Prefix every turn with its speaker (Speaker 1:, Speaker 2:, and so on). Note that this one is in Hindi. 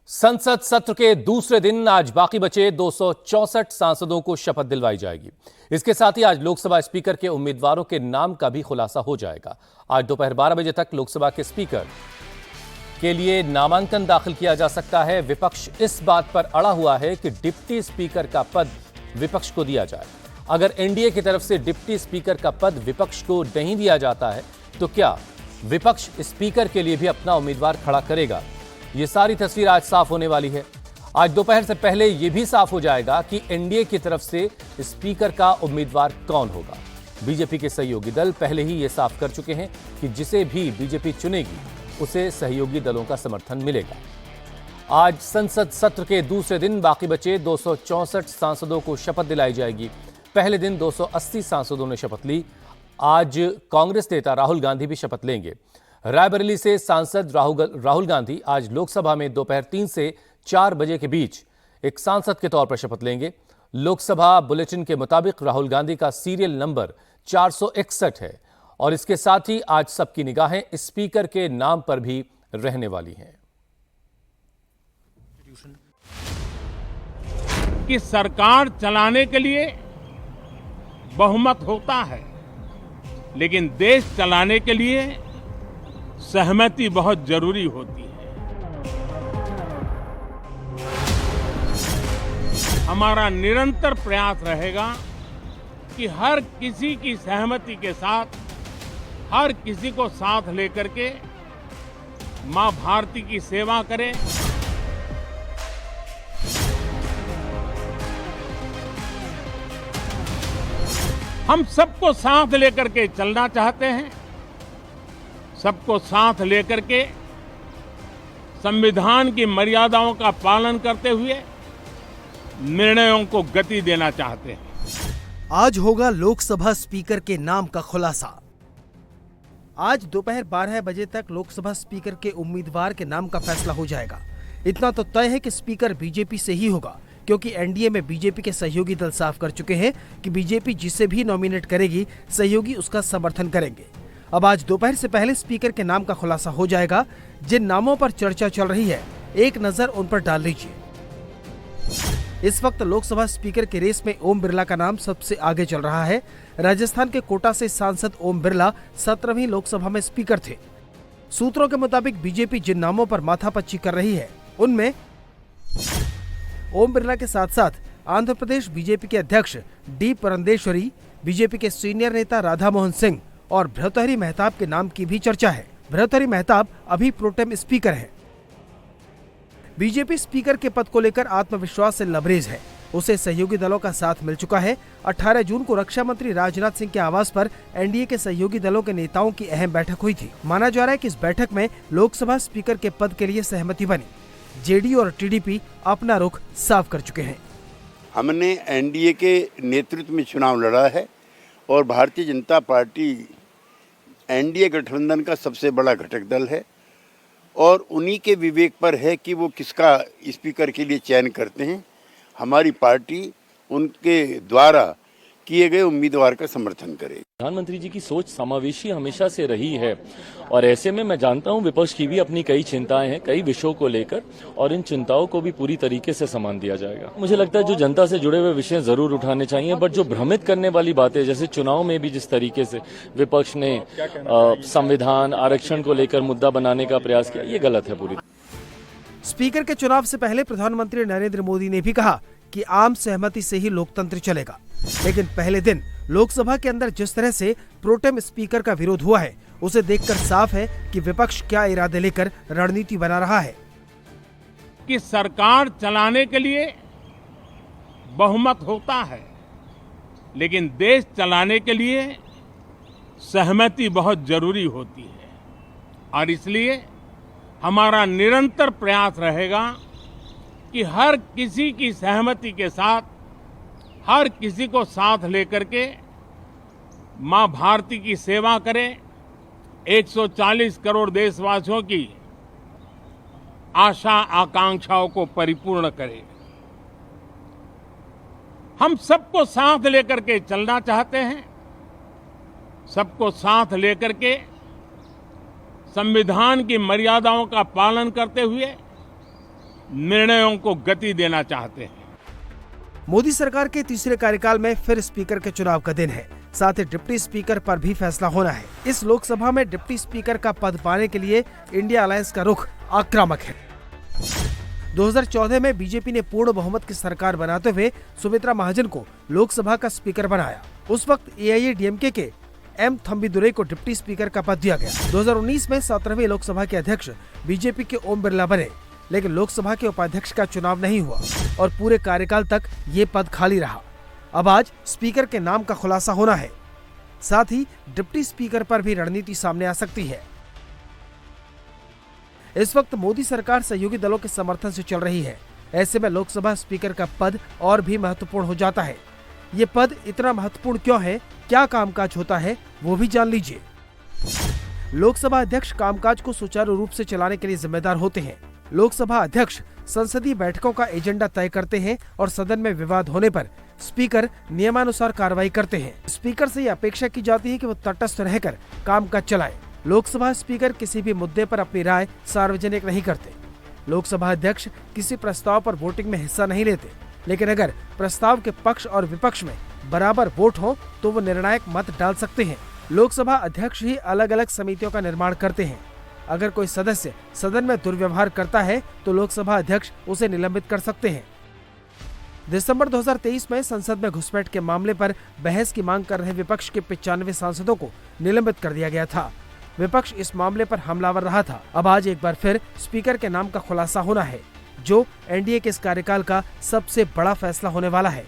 Speaker 1: संसद सत्र के दूसरे दिन आज बाकी बचे 264 सांसदों को शपथ दिलवाई जाएगी। इसके साथ ही आज लोकसभा स्पीकर के उम्मीदवारों के नाम का भी खुलासा हो जाएगा। आज दोपहर 12 बजे तक लोकसभा के स्पीकर के लिए नामांकन दाखिल किया जा सकता है। विपक्ष इस बात पर अड़ा हुआ है कि डिप्टी स्पीकर का पद विपक्ष को दिया जाए। अगर एनडीए की तरफ से डिप्टी स्पीकर का पद विपक्ष को नहीं दिया जाता है तो क्या विपक्ष स्पीकर के लिए भी अपना उम्मीदवार खड़ा करेगा? ये सारी तस्वीर आज साफ होने वाली है। आज दोपहर से पहले यह भी साफ हो जाएगा कि एनडीए की तरफ से स्पीकर का उम्मीदवार कौन होगा। बीजेपी के सहयोगी दल पहले ही यह साफ कर चुके हैं कि जिसे भी बीजेपी चुनेगी उसे सहयोगी दलों का समर्थन मिलेगा। आज संसद सत्र के दूसरे दिन बाकी बचे 264 सांसदों को शपथ दिलाई जाएगी। पहले दिन 280 सांसदों ने शपथ ली। आज कांग्रेस नेता राहुल गांधी भी शपथ लेंगे। रायबरेली से सांसद राहुल गांधी आज लोकसभा में दोपहर 3 से 4 बजे के बीच एक सांसद के तौर पर शपथ लेंगे। लोकसभा बुलेटिन के मुताबिक राहुल गांधी का सीरियल नंबर 461 है और इसके साथ ही आज सबकी निगाहें स्पीकर के नाम पर भी रहने वाली हैं।
Speaker 2: कि सरकार चलाने के लिए बहुमत होता है, लेकिन देश चलाने के लिए सहमति बहुत जरूरी होती है। हमारा निरंतर प्रयास रहेगा कि हर किसी की सहमति के साथ, हर किसी को साथ लेकर के मां भारती की सेवा करें। हम सबको साथ लेकर के चलना चाहते हैं। सबको साथ लेकर के संविधान की मर्यादाओं का पालन करते हुए निर्णयों को गति देना चाहते हैं।
Speaker 3: आज होगा लोकसभा स्पीकर के नाम का खुलासा। आज दोपहर 12 बजे तक लोकसभा स्पीकर के उम्मीदवार के नाम का फैसला हो जाएगा। इतना तो तय है कि स्पीकर बीजेपी से ही होगा, क्योंकि एनडीए में बीजेपी के सहयोगी दल साफ कर चुके हैं कि बीजेपी जिसे भी नॉमिनेट करेगी सहयोगी उसका समर्थन करेंगे। अब आज दोपहर से पहले स्पीकर के नाम का खुलासा हो जाएगा। जिन नामों पर चर्चा चल रही है, एक नजर उन पर डाल लीजिए। इस वक्त लोकसभा स्पीकर के रेस में ओम बिरला का नाम सबसे आगे चल रहा है। राजस्थान के कोटा से सांसद ओम बिरला 17वीं लोकसभा में स्पीकर थे। सूत्रों के मुताबिक बीजेपी जिन नामों पर माथापच्ची कर रही है, उनमें ओम बिरला के साथ साथ आंध्र प्रदेश बीजेपी के अध्यक्ष डी पुरंदेश्वरी, बीजेपी के सीनियर नेता राधा मोहन सिंह और भर्तृहरि मेहताब के नाम की भी चर्चा है। भर्तृहरि मेहताब अभी प्रोटेम स्पीकर हैं। बीजेपी स्पीकर के पद को लेकर आत्मविश्वास से लबरेज है। उसे सहयोगी दलों का साथ मिल चुका है। 18 जून को रक्षा मंत्री राजनाथ सिंह के आवास पर एनडीए के सहयोगी दलों के नेताओं की अहम बैठक हुई थी। माना जा रहा है कि इस बैठक में लोकसभा स्पीकर के पद के लिए सहमति बनी। जेडीयू और टीडीपी अपना रुख साफ कर चुके हैं।
Speaker 4: हमने एनडीए के नेतृत्व में चुनाव लड़ा है और भारतीय जनता पार्टी एनडीए गठबंधन का सबसे बड़ा घटक दल है और उन्हीं के विवेक पर है कि वो किसका स्पीकर के लिए चयन करते हैं। हमारी पार्टी उनके द्वारा किए गए उम्मीदवार का समर्थन करेगी।
Speaker 5: प्रधानमंत्री जी की सोच समावेशी हमेशा से रही है और ऐसे में मैं जानता हूं विपक्ष की भी अपनी कई चिंताएं हैं, कई विषयों को लेकर, और इन चिंताओं को भी पूरी तरीके से सम्मान दिया जाएगा। मुझे लगता है जो जनता से जुड़े हुए विषय जरूर उठाने चाहिए, बट जो भ्रमित करने वाली बातें, जैसे चुनाव में भी जिस तरीके से विपक्ष ने संविधान आरक्षण को लेकर मुद्दा बनाने का प्रयास किया, ये गलत है पूरी।
Speaker 3: स्पीकर के चुनाव से पहले प्रधानमंत्री नरेंद्र मोदी ने भी कहा कि आम सहमति से ही लोकतंत्र चलेगा, लेकिन पहले दिन लोकसभा के अंदर जिस तरह से प्रोटेम स्पीकर का विरोध हुआ है, उसे देखकर साफ है कि विपक्ष क्या इरादे लेकर रणनीति बना रहा है।
Speaker 2: कि सरकार चलाने के लिए बहुमत होता है, लेकिन देश चलाने के लिए सहमति बहुत जरूरी होती है। और इसलिए हमारा निरंतर प्रयास रहेगा कि हर किसी की सहमति के साथ, हर किसी को साथ लेकर के मां भारती की सेवा करें। 140 करोड़ देशवासियों की आशा आकांक्षाओं को परिपूर्ण करें। हम सबको साथ लेकर के चलना चाहते हैं। सबको साथ लेकर के संविधान की मर्यादाओं का पालन करते हुए निर्णयों को गति देना चाहते हैं।
Speaker 3: मोदी सरकार के तीसरे कार्यकाल में फिर स्पीकर के चुनाव का दिन है। साथ ही डिप्टी स्पीकर पर भी फैसला होना है। इस लोकसभा में डिप्टी स्पीकर का पद पाने के लिए इंडिया अलायंस का रुख आक्रामक है। 2014 में बीजेपी ने पूर्ण बहुमत की सरकार बनाते हुए सुमित्रा महाजन को लोकसभा का स्पीकर बनाया। उस वक्त AIADMK के M थम्बीदुरई को डिप्टी स्पीकर का पद दिया गया। 2019 में 17वीं लोकसभा के अध्यक्ष बीजेपी के ओम बिरला बने, लेकिन लोकसभा के उपाध्यक्ष का चुनाव नहीं हुआ और पूरे कार्यकाल तक ये पद खाली रहा। अब आज स्पीकर के नाम का खुलासा होना है। साथ ही डिप्टी स्पीकर पर भी रणनीति सामने आ सकती है। इस वक्त मोदी सरकार सहयोगी दलों के समर्थन से चल रही है। ऐसे में लोकसभा स्पीकर का पद और भी महत्वपूर्ण हो जाता है। ये पद इतना महत्वपूर्ण क्यों है, क्या कामकाज होता है, वो भी जान लीजिए। लोकसभा अध्यक्ष कामकाज को सुचारू रूप से चलाने के लिए जिम्मेदार होते हैं। लोकसभा अध्यक्ष संसदीय बैठकों का एजेंडा तय करते हैं और सदन में विवाद होने पर स्पीकर नियमानुसार कार्रवाई करते हैं। स्पीकर से ये अपेक्षा की जाती है कि वो तटस्थ रहकर कामकाज चलाए। लोकसभा स्पीकर किसी भी मुद्दे पर अपनी राय सार्वजनिक नहीं करते। लोकसभा अध्यक्ष किसी प्रस्ताव पर वोटिंग में हिस्सा नहीं लेते, लेकिन अगर प्रस्ताव के पक्ष और विपक्ष में बराबर वोट हो तो वो निर्णायक मत डाल सकते हैं। लोकसभा अध्यक्ष ही अलग अलग समितियों का निर्माण करते हैं। अगर कोई सदस्य सदन में दुर्व्यवहार करता है तो लोकसभा अध्यक्ष उसे निलंबित कर सकते हैं। दिसंबर 2023 में संसद में घुसपैठ के मामले पर बहस की मांग कर रहे विपक्ष के 95 सांसदों को निलंबित कर दिया गया था। विपक्ष इस मामले पर हमलावर रहा था। अब आज एक बार फिर स्पीकर के नाम का खुलासा होना है, जो NDA के इस कार्यकाल का सबसे बड़ा फैसला होने वाला है।